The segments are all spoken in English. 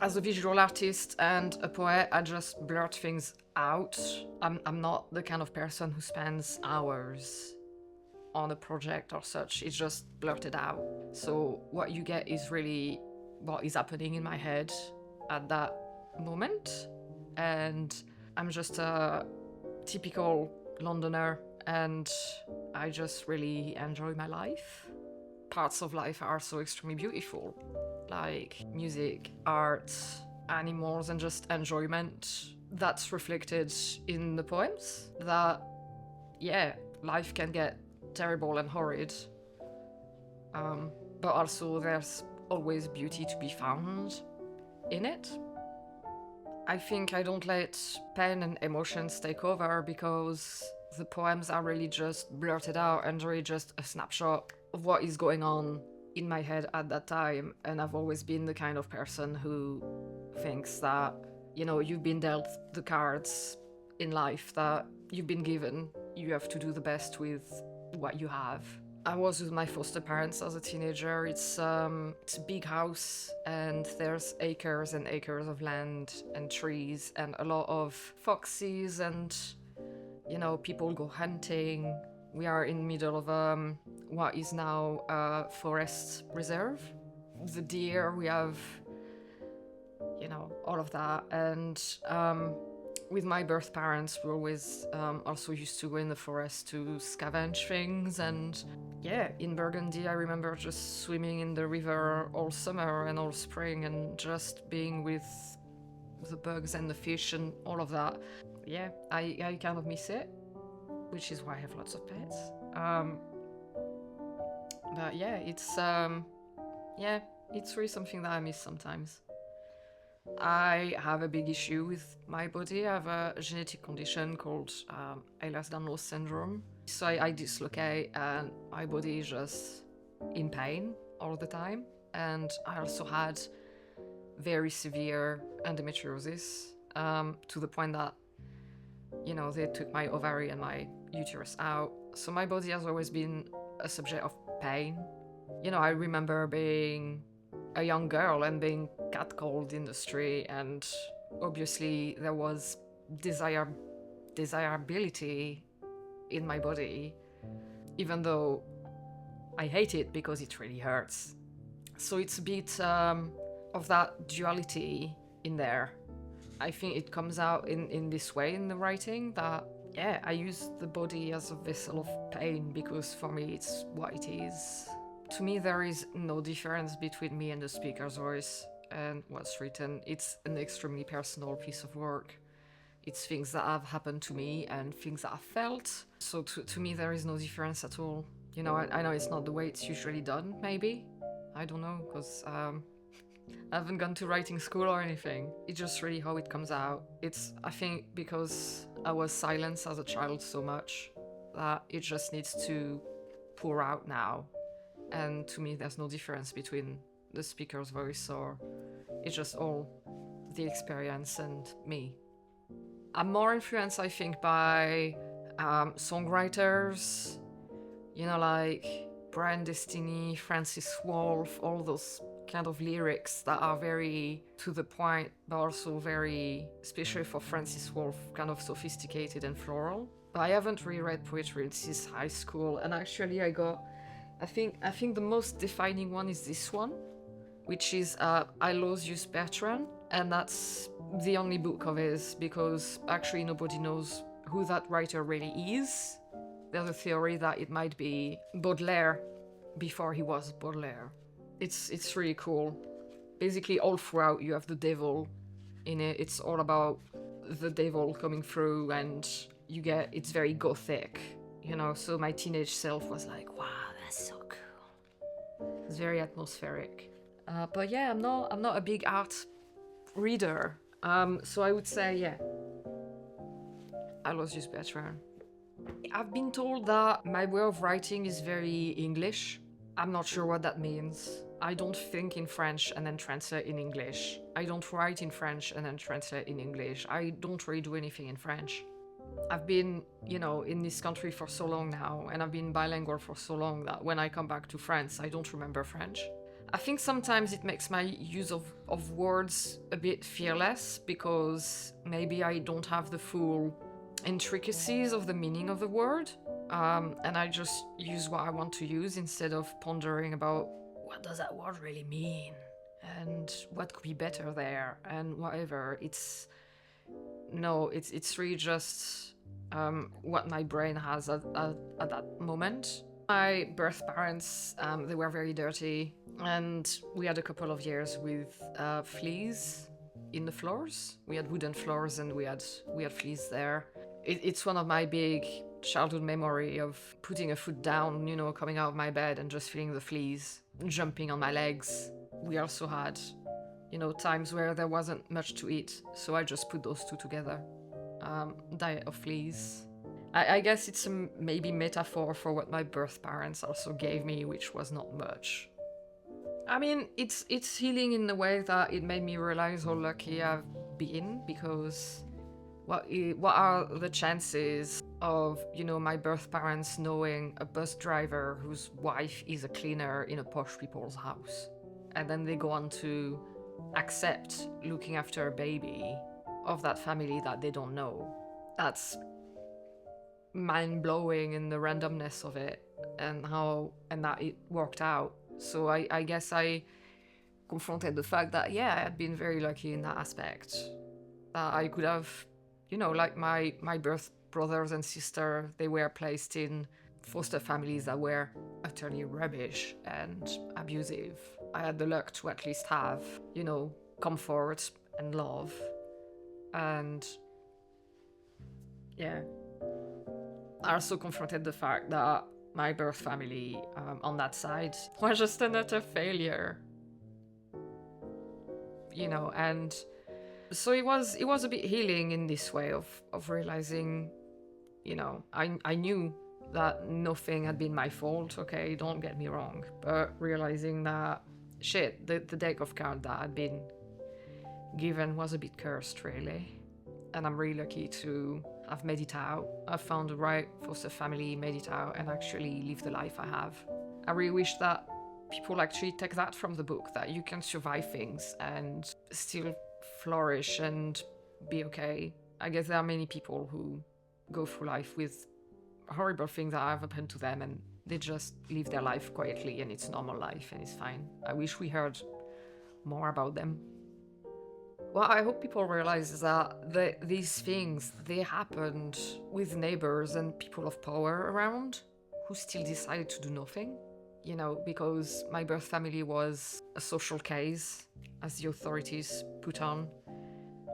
As a visual artist and a poet, I just blurt things out. I'm not the kind of person who spends hours on a project or such. It's just blurted out. So what you get is really what is happening in my head at that moment. And I'm just a typical Londoner, and I just really enjoy my life. Parts of life are so extremely beautiful, like music, art, animals, and just enjoyment. That's reflected in the poems. That, yeah, life can get terrible and horrid, but also there's always beauty to be found in it. I think I don't let pen and emotions take over because the poems are really just blurted out and really just a snapshot of what is going on in my head at that time. And I've always been the kind of person who thinks that, you know, you've been dealt the cards in life that you've been given. You have to do the best with what you have. I was with my foster parents as a teenager. It's a big house, and there's acres and acres of land and trees and a lot of foxes, and, you know, people go hunting. We are in the middle of what is now a forest reserve. The deer, we have, you know, all of that. And with my birth parents, we always also used to go in the forest to scavenge things. And yeah, in Burgundy, I remember just swimming in the river all summer and all spring and just being with the bugs and the fish and all of that. Yeah, I kind of miss it, which is why I have lots of pets. But yeah, it's really something that I miss sometimes. I have a big issue with my body. I have a genetic condition called Ehlers-Danlos syndrome. So I dislocate and my body is just in pain all the time. And I also had very severe endometriosis to the point that, you know, they took my ovary and my uterus out. So my body has always been a subject of pain. You know, I remember being a young girl and being catcalled in the street, and obviously there was desirability in my body, even though I hate it because it really hurts. So it's a bit of that duality in there. I think it comes out in this way in the writing that, yeah, I use the body as a vessel of pain because for me it's what it is. To me, there is no difference between me and the speaker's voice and what's written. It's an extremely personal piece of work. It's things that have happened to me and things that I've felt. So to me, there is no difference at all. You know, I know it's not the way it's usually done, maybe. I don't know, because I haven't gone to writing school or anything. It's just really how it comes out. It's, I think, because I was silenced as a child so much that it just needs to pour out now. And to me, there's no difference between the speaker's voice or it's just all the experience and me. I'm more influenced, I think, by songwriters, you know, like Brian Destiny, Francis Wolff, all those kind of lyrics that are very to the point, but also very, especially for Francis Wolff, kind of sophisticated and floral. But I haven't reread poetry since high school, and actually I think the most defining one is this one, which is Aloysius Bertrand, and that's the only book of his because actually nobody knows who that writer really is. There's a theory that it might be Baudelaire before he was Baudelaire. It's really cool. Basically all throughout you have the devil in it. It's all about the devil coming through, and it's very gothic, you know, so my teenage self was like, wow, that's so cool. It's very atmospheric. But yeah, I'm not a big art reader. So I would say, yeah, Aloysius Bertrand. I've been told that my way of writing is very English. I'm not sure what that means. I don't think in French and then translate in English. I don't write in French and then translate in English. I don't really do anything in French. I've been, you know, in this country for so long now, and I've been bilingual for so long that when I come back to France, I don't remember French. I think sometimes it makes my use of words a bit fearless because maybe I don't have the full intricacies of the meaning of the word. And I just use what I want to use instead of pondering about what does that word really mean and what could be better there and whatever. It's really just what my brain has at that moment. My birth parents, they were very dirty, and we had a couple of years with fleas in the floors. We had wooden floors, and we had fleas there. It's one of my big childhood memory of putting a foot down, coming out of my bed and just feeling the fleas jumping on my legs. We also had, times where there wasn't much to eat, so I just put those two together. Diet of fleas. I guess it's a maybe metaphor for what my birth parents also gave me, which was not much. I mean, it's healing in the way that it made me realize how lucky I've been, because what are the chances of, my birth parents knowing a bus driver whose wife is a cleaner in a posh people's house? And then they go on to accept looking after a baby of that family that they don't know. That's mind-blowing in the randomness of it and that it worked out. So I guess I confronted the fact that, I had been very lucky in that aspect. That I could have, like my birth brothers and sister, they were placed in foster families that were utterly rubbish and abusive. I had the luck to at least have, comfort and love. And I also confronted the fact that my birth family on that side was just an utter failure. And so it was a bit healing in this way of realizing, I knew that nothing had been my fault, okay, don't get me wrong, but realizing that, the deck of cards that had been given was a bit cursed, really. And I'm really lucky to have made it out. I've found the right foster family, made it out, and actually live the life I have. I really wish that people actually take that from the book, that you can survive things and still flourish and be okay. I guess there are many people who go through life with horrible things that have happened to them, and they just live their life quietly, and it's normal life, and it's fine. I wish we heard more about them. What I hope people realize is that these things, they happened with neighbors and people of power around who still decided to do nothing. Because my birth family was a social case, as the authorities put on.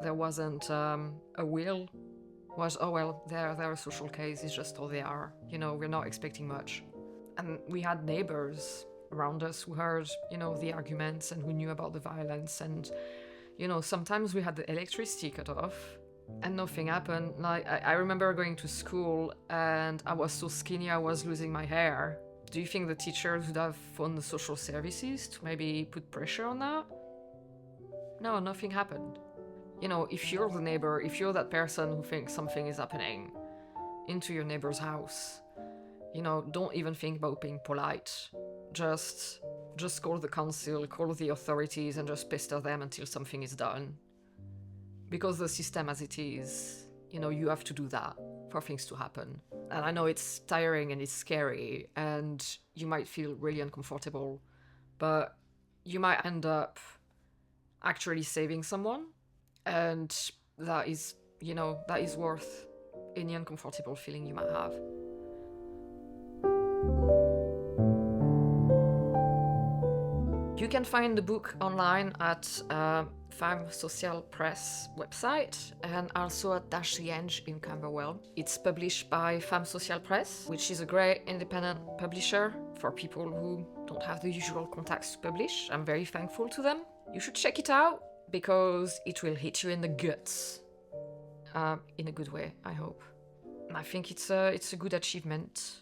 There wasn't a will. Was, oh well, they're a social case, it's just how they are. We're not expecting much. And we had neighbors around us who heard, the arguments and who knew about the violence, and sometimes we had the electricity cut off and nothing happened. Like, I remember going to school and I was so skinny I was losing my hair. Do you think the teachers would have phoned the social services to maybe put pressure on that? No, nothing happened. If you're the neighbor, if you're that person who thinks something is happening into your neighbor's house, don't even think about being polite. Just call the council, call the authorities, and just pester them until something is done. Because the system as it is, you have to do that for things to happen. And I know it's tiring and it's scary, and you might feel really uncomfortable, but you might end up actually saving someone, and that is worth any uncomfortable feeling you might have. You can find the book online at Femme Social Press website, and also at Dashienge in Camberwell. It's published by Femme Social Press, which is a great independent publisher for people who don't have the usual contacts to publish. I'm very thankful to them. You should check it out because it will hit you in the guts. In a good way, I hope. I think it's a good achievement.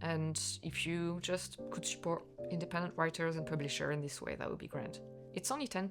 And if you just could support independent writers and publishers in this way, that would be grand. It's only £10.